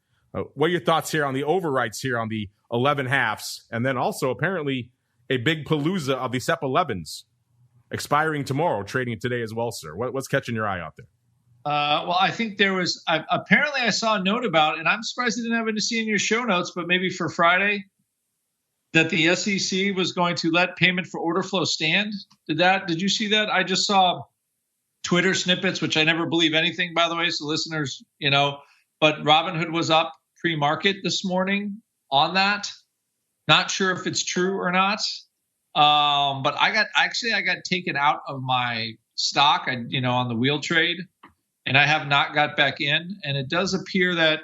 What are your thoughts here on the overwrites here on the 11 halves? And then also apparently a big palooza of the SEP 11s expiring tomorrow, trading today as well, sir. What's catching your eye out there? Well, I think there was, apparently I saw a note about, and I'm surprised I didn't have it to see in your show notes, but maybe for Friday, that the SEC was going to let payment for order flow stand. Did you see that? I just saw Twitter snippets, which I never believe anything, by the way, so listeners, but Robinhood was up pre-market this morning on that. Not sure if it's true or not. But I got taken out of my stock, on the wheel trade, and I have not got back in. And it does appear that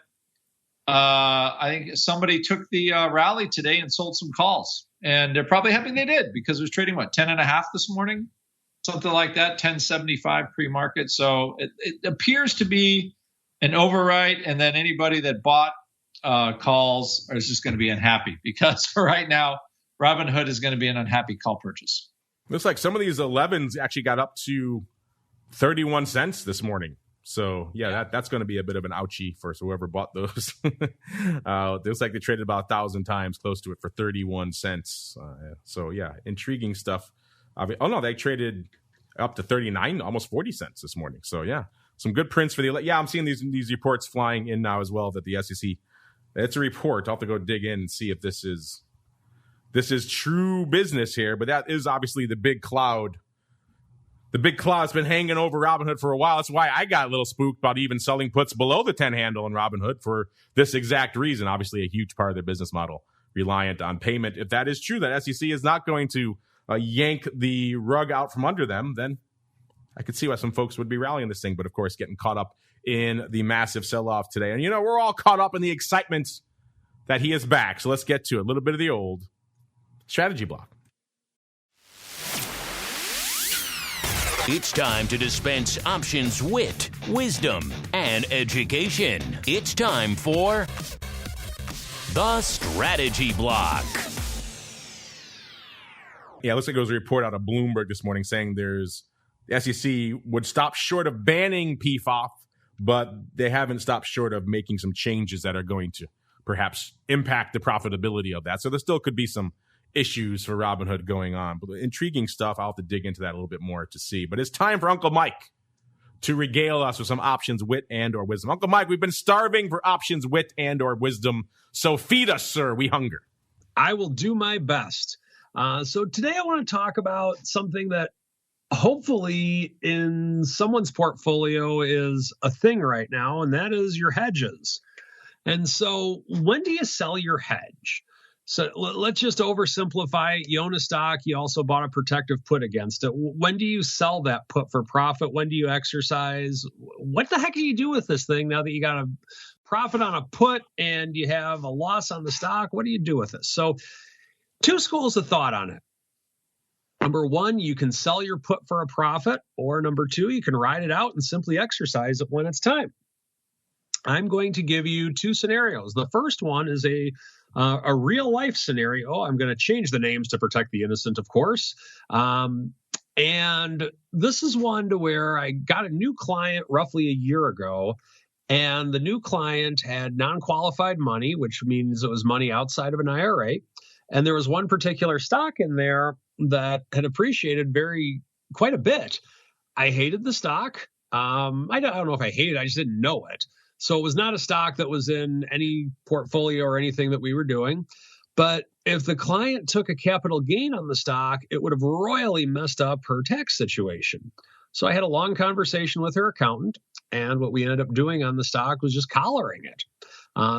I think somebody took the rally today and sold some calls, and they're probably happy they did, because it was trading 10.5 this morning, something like that, 10.75 pre-market. So it appears to be an overwrite, and then anybody that bought calls is just going to be unhappy, because for right now, Robinhood is going to be an unhappy call purchase. Looks like some of these 11s actually got up to 31 cents this morning. So yeah, that's going to be a bit of an ouchie for whoever bought those. It looks like they traded about 1,000 times close to it for 31 cents. So yeah, intriguing stuff. Oh no, they traded up to 39, almost 40 cents this morning. So yeah, some good prints for the. Yeah, I'm seeing these reports flying in now as well that the SEC. It's a report. I'll have to go dig in and see if this is true business here. But that is obviously the big cloud. The big cloud's been hanging over Robinhood for a while. That's why I got a little spooked about even selling puts below the 10 handle in Robinhood for this exact reason. Obviously, a huge part of their business model reliant on payment. If that is true, that SEC is not going to yank the rug out from under them, then I could see why some folks would be rallying this thing. But of course, getting caught up in the massive sell-off today. And, we're all caught up in the excitement that he is back. So let's get to a little bit of the old strategy block. It's time to dispense options wit, wisdom, and education. It's time for the Strategy Block. Yeah, it looks like there was a report out of Bloomberg this morning saying the SEC would stop short of banning PFOF, but they haven't stopped short of making some changes that are going to perhaps impact the profitability of that. So there still could be some issues for Robinhood going on. But intriguing stuff. I'll have to dig into that a little bit more to see. But it's time for Uncle Mike to regale us with some options, wit, and or wisdom. Uncle Mike, we've been starving for options, wit, and or wisdom. So feed us, sir. We hunger. I will do my best. So today I want to talk about something that hopefully in someone's portfolio is a thing right now, and that is your hedges. And so when do you sell your hedge? So let's just oversimplify. You own a stock. You also bought a protective put against it. When do you sell that put for profit? When do you exercise? What the heck do you do with this thing now that you got a profit on a put and you have a loss on the stock? What do you do with this? So two schools of thought on it. Number one, you can sell your put for a profit, or number two, you can ride it out and simply exercise it when it's time. I'm going to give you two scenarios. The first one is a real life scenario. I'm going to change the names to protect the innocent, of course. And this is one to where I got a new client roughly a year ago, and the new client had non-qualified money, which means it was money outside of an IRA. And there was one particular stock in there that had appreciated quite a bit. I hated the stock. I don't know if I hated it. I just didn't know it. So it was not a stock that was in any portfolio or anything that we were doing. But if the client took a capital gain on the stock, it would have royally messed up her tax situation. So I had a long conversation with her accountant, and what we ended up doing on the stock was just collaring it.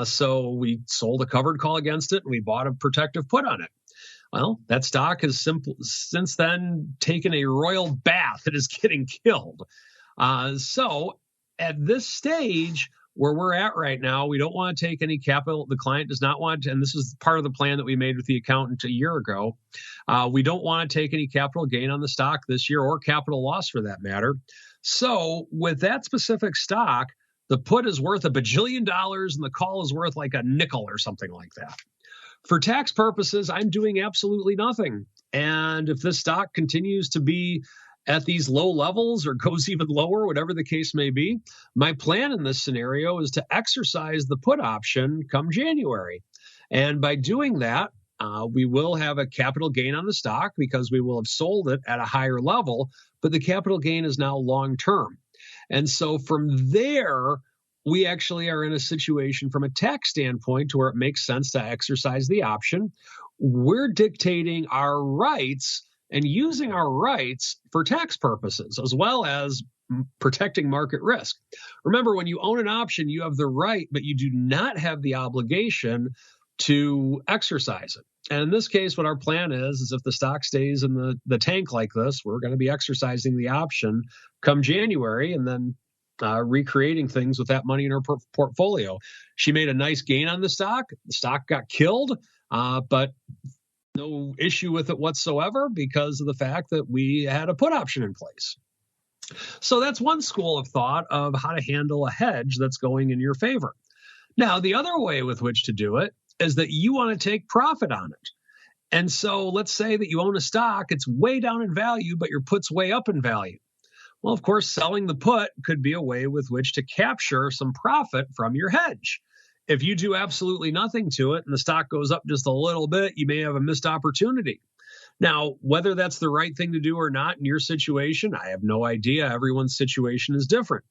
So we sold a covered call against it, and we bought a protective put on it. Well, that stock has since then taken a royal bath. It is getting killed. So at this stage, where we're at right now, we don't want to take any capital. The client does not want to, and this is part of the plan that we made with the accountant a year ago. We don't want to take any capital gain on the stock this year, or capital loss for that matter. So with that specific stock, the put is worth $1 bajillion and the call is worth like a nickel or something like that. For tax purposes, I'm doing absolutely nothing. And if this stock continues to be at these low levels or goes even lower, whatever the case may be, my plan in this scenario is to exercise the put option come January. And by doing that, we will have a capital gain on the stock because we will have sold it at a higher level, but the capital gain is now long-term. And so from there, we actually are in a situation from a tax standpoint to where it makes sense to exercise the option. We're dictating our rights and using our rights for tax purposes, as well as protecting market risk. Remember, when you own an option, you have the right, but you do not have the obligation to exercise it. And in this case, what our plan is if the stock stays in the tank like this, we're going to be exercising the option come January and then recreating things with that money in her portfolio. She made a nice gain on the stock. The stock got killed, but no issue with it whatsoever because of the fact that we had a put option in place. So that's one school of thought of how to handle a hedge that's going in your favor. Now, the other way with which to do it is that you want to take profit on it. And so let's say that you own a stock, it's way down in value, but your put's way up in value. Well, of course, selling the put could be a way with which to capture some profit from your hedge. If you do absolutely nothing to it and the stock goes up just a little bit, you may have a missed opportunity. Now, whether that's the right thing to do or not in your situation, I have no idea. Everyone's situation is different.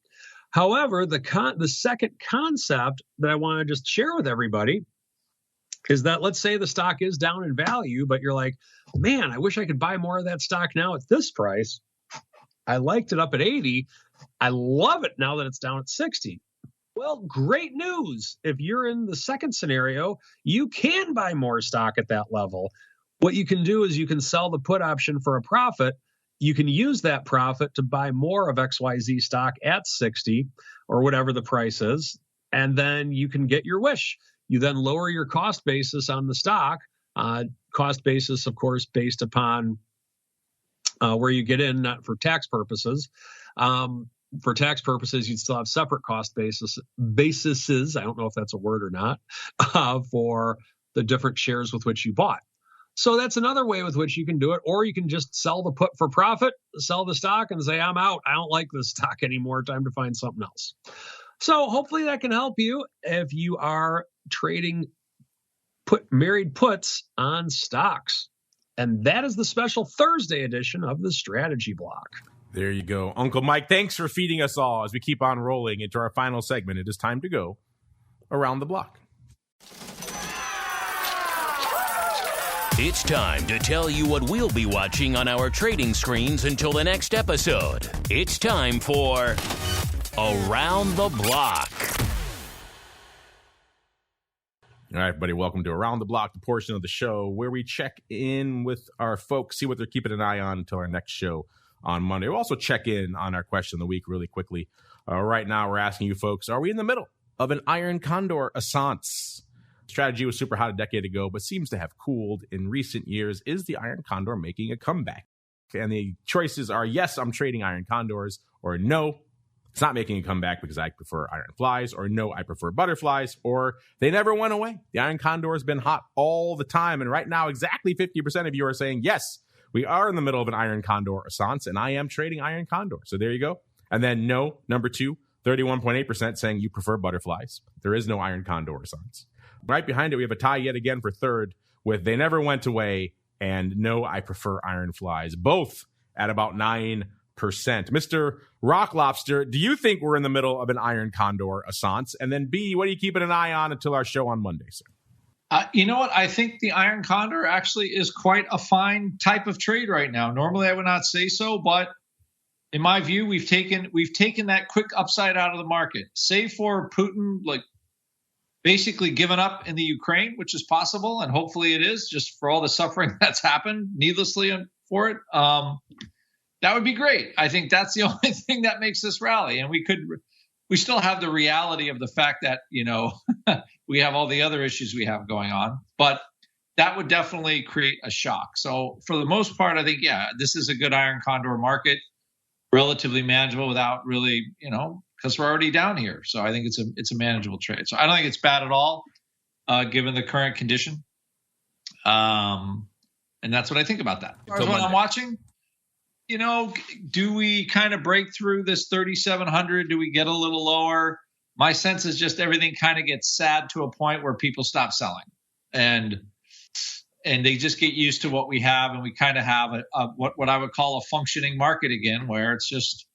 However, the second concept that I want to just share with everybody is that, let's say the stock is down in value, but you're like, man, I wish I could buy more of that stock now at this price. I liked it up at 80. I love it now that it's down at 60. Well, great news. If you're in the second scenario, you can buy more stock at that level. What you can do is you can sell the put option for a profit. You can use that profit to buy more of XYZ stock at 60 or whatever the price is, and then you can get your wish. You then lower your cost basis on the stock. Cost basis, of course, based upon where you get in, not for tax purposes. For tax purposes, you'd still have separate cost bases. I don't know if that's a word or not, for the different shares with which you bought. So that's another way with which you can do it. Or you can just sell the put for profit, sell the stock and say, I'm out. I don't like this stock anymore. Time to find something else. So hopefully that can help you if you are trading married puts on stocks. And that is the special Thursday edition of the Strategy Block. There you go. Uncle Mike, thanks for feeding us all as we keep on rolling into our final segment. It is time to go around the block. It's time to tell you what we'll be watching on our trading screens until the next episode. It's time for Around the Block. All right, everybody, welcome to Around the Block, the portion of the show where we check in with our folks, see what they're keeping an eye on until our next show on Monday. We'll also check in on our question of the week really quickly. Right now, we're asking you folks, are we in the middle of an iron condor assance? Strategy was super hot a decade ago, but seems to have cooled in recent years. Is the iron condor making a comeback? And the choices are, yes, I'm trading iron condors, or no, it's not making a comeback because I prefer iron flies, or no, I prefer butterflies, or they never went away. The iron condor has been hot all the time. And right now, exactly 50% of you are saying, yes, we are in the middle of an iron condor assance, and I am trading iron condor. So there you go. And then no, number two, 31.8% saying you prefer butterflies. There is no iron condor assance. Right behind it, we have a tie yet again for third with they never went away and no, I prefer iron flies, both at about 9%. Mr. Rock Lobster, do you think we're in the middle of an iron condor assance? And then B, what are you keeping an eye on until our show on Monday, sir? You know what? I think the iron condor actually is quite a fine type of trade right now. Normally, I would not say so, but in my view, we've taken that quick upside out of the market, save for Putin, basically given up in the Ukraine, which is possible, and hopefully it is, just for all the suffering that's happened needlessly for it. That would be great. I think that's the only thing that makes this rally, and we still have the reality of the fact that we have all the other issues we have going on, but that would definitely create a shock. So for the most part, I think this is a good iron condor market, relatively manageable without really because we're already down here. So I think it's a manageable trade. So I don't think it's bad at all, given the current condition. And that's what I think about that. As far as what I'm watching, do we kind of break through this 3,700? Do we get a little lower? My sense is just everything kind of gets sad to a point where people stop selling, and they just get used to what we have, and we kind of have what I would call a functioning market again, where it's just,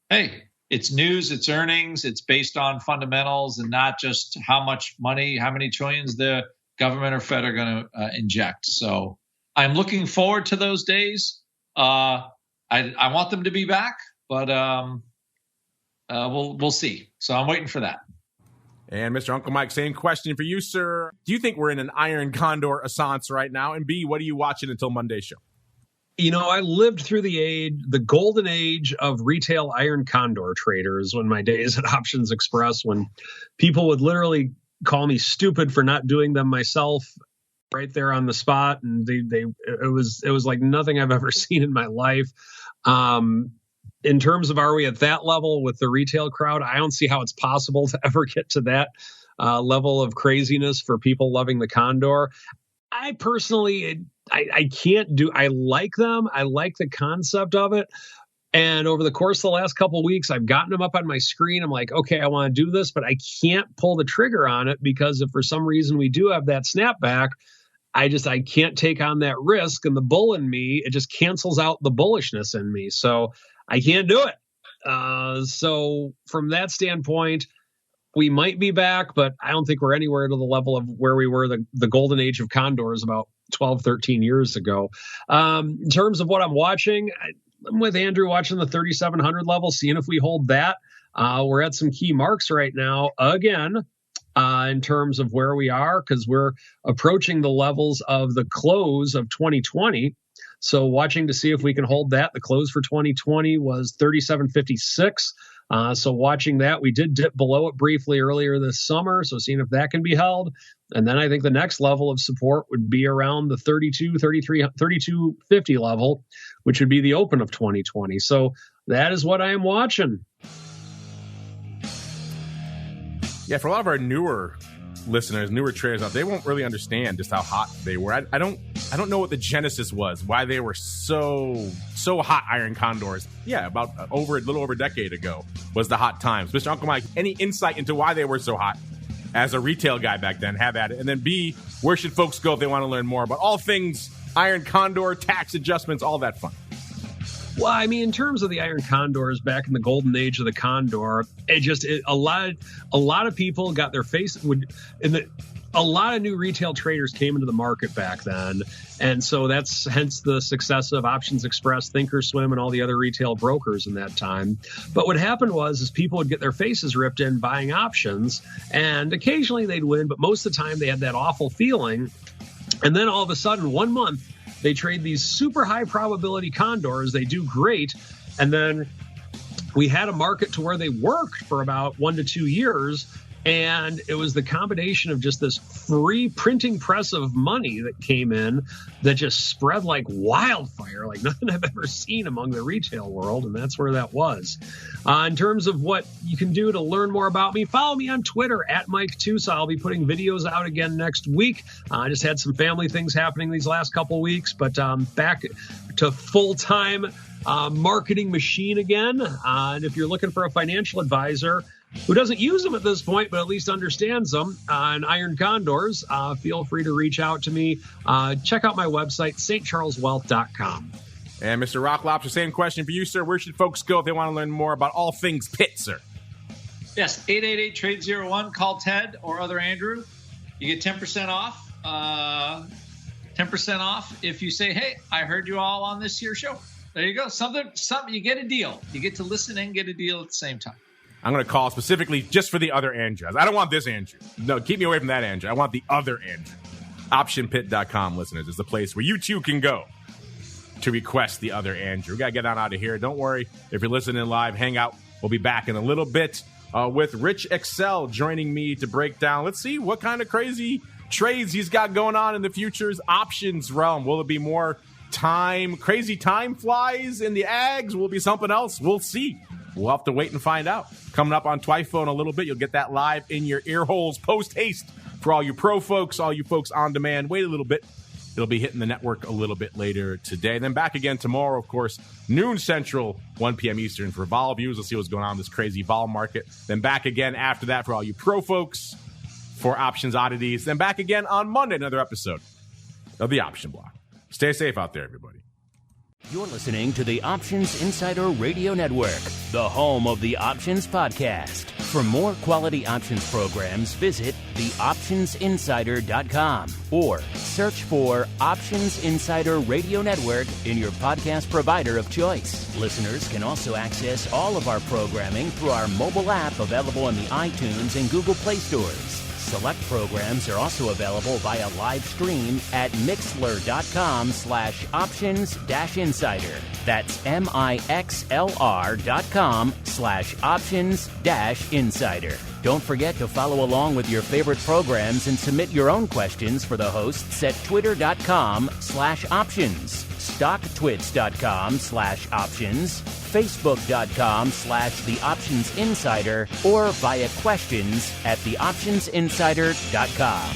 hey, it's news, it's earnings, it's based on fundamentals, and not just how much money, how many trillions the government or Fed are going to inject. So I'm looking forward to those days. I want them to be back, but we'll see. So I'm waiting for that. And Mr. Uncle Mike, same question for you, sir. Do you think we're in an iron condor assance right now? And B, what are you watching until Monday's show? I lived through the golden age of retail iron condor traders when my days at Options Express, when people would literally call me stupid for not doing them myself right there on the spot. And it was like nothing I've ever seen in my life. In terms of, are we at that level with the retail crowd? I don't see how it's possible to ever get to that level of craziness for people loving the condor. I personally, I can't do, I like them. I like the concept of it, And over the course of the last couple of weeks, I've gotten them up on my screen. I'm like, okay, I want to do this, but I can't pull the trigger on it because if for some reason we do have that snapback, I can't take on that risk. And the bull in me, it just cancels out the bullishness in me. So I can't do it. So from that standpoint, we might be back, but I don't think we're anywhere to the level of where we were the golden age of condors about 12, 13 years ago. In terms of what I'm watching, I'm with Andrew watching the 3,700 level, seeing if we hold that. We're at some key marks right now, again, in terms of where we are, because we're approaching the levels of the close of 2020. So watching to see if we can hold that. The close for 2020 was 3,756. So watching that, we did dip below it briefly earlier this summer. So seeing if that can be held. And then I think the next level of support would be around the 3250 level, which would be the open of 2020. So that is what I am watching. Yeah, for a lot of our newer listeners, newer traders out, they won't really understand just how hot they were. I don't know what the genesis was, why they were so hot, iron condors. Yeah, about a little over a decade ago was the hot times. Mr. Uncle Mike, any insight into why they were so hot as a retail guy back then? Have at it. And then B, where should folks go if they want to learn more about all things iron condor, tax adjustments, all that fun? Well, I mean, in terms of the iron condors back in the golden age of the condor, a lot of people got their face a lot of new retail traders came into the market back then. And so that's hence the success of Options Express, Thinkorswim, and all the other retail brokers in that time. But what happened was people would get their faces ripped in buying options, and occasionally they'd win, but most of the time they had that awful feeling. And then all of a sudden, 1 month, they trade these super high probability condors. They do great. And then we had a market to where they worked for about 1 to 2 years. And it was the combination of just this free printing press of money that came in that just spread like wildfire, like nothing I've ever seen among the retail world. And that's where that was. In terms of what you can do to learn more about me, follow me on Twitter at Mike TOSAW. I'll be putting videos out again next week. I just had some family things happening these last couple of weeks, but back to full-time marketing machine again. And if you're looking for a financial advisor who doesn't use them at this point, but at least understands them on iron condors, feel free to reach out to me. Check out my website, stcharleswealth.com. And Mr. Rock Lobster, same question for you, sir. Where should folks go if they want to learn more about all things pit, sir? Yes, 888-TRADE-01. Call Ted or other Andrew. You get 10% off. 10% off if you say, hey, I heard you all on this here show. There you go. Something. You get a deal. You get to listen and get a deal at the same time. I'm going to call specifically just for the other Andrews. I don't want this Andrew. No, keep me away from that Andrew. I want the other Andrew. OptionPit.com, listeners, is the place where you too can go to request the other Andrew. We got to get on out of here. Don't worry. If you're listening live, hang out. We'll be back in a little bit with Rich Excel joining me to break down. Let's see what kind of crazy trades he's got going on in the futures options realm. Will it be more crazy time flies in the ags? Will it be something else? We'll see. We'll have to wait and find out. Coming up on Twiphone a little bit, you'll get that live in your ear holes post haste for all you pro folks, all you folks on demand. Wait a little bit. It'll be hitting the network a little bit later today. Then back again tomorrow, of course, noon Central, 1 p.m. Eastern for vol views. We'll see what's going on in this crazy vol market. Then back again after that for all you pro folks for options oddities. Then back again on Monday, another episode of the Option Block. Stay safe out there, everybody. You're listening to the Options Insider Radio Network, the home of the Options Podcast. For more quality options programs, visit theoptionsinsider.com or search for Options Insider Radio Network in your podcast provider of choice. Listeners can also access all of our programming through our mobile app available in the iTunes and Google Play stores. Select programs are also available via live stream at mixlr.com/options-insider. That's mixlr.com/options-insider. Don't forget to follow along with your favorite programs and submit your own questions for the hosts at twitter.com/options, stocktwits.com/options, facebook.com/theoptionsinsider, or via questions at theoptionsinsider.com.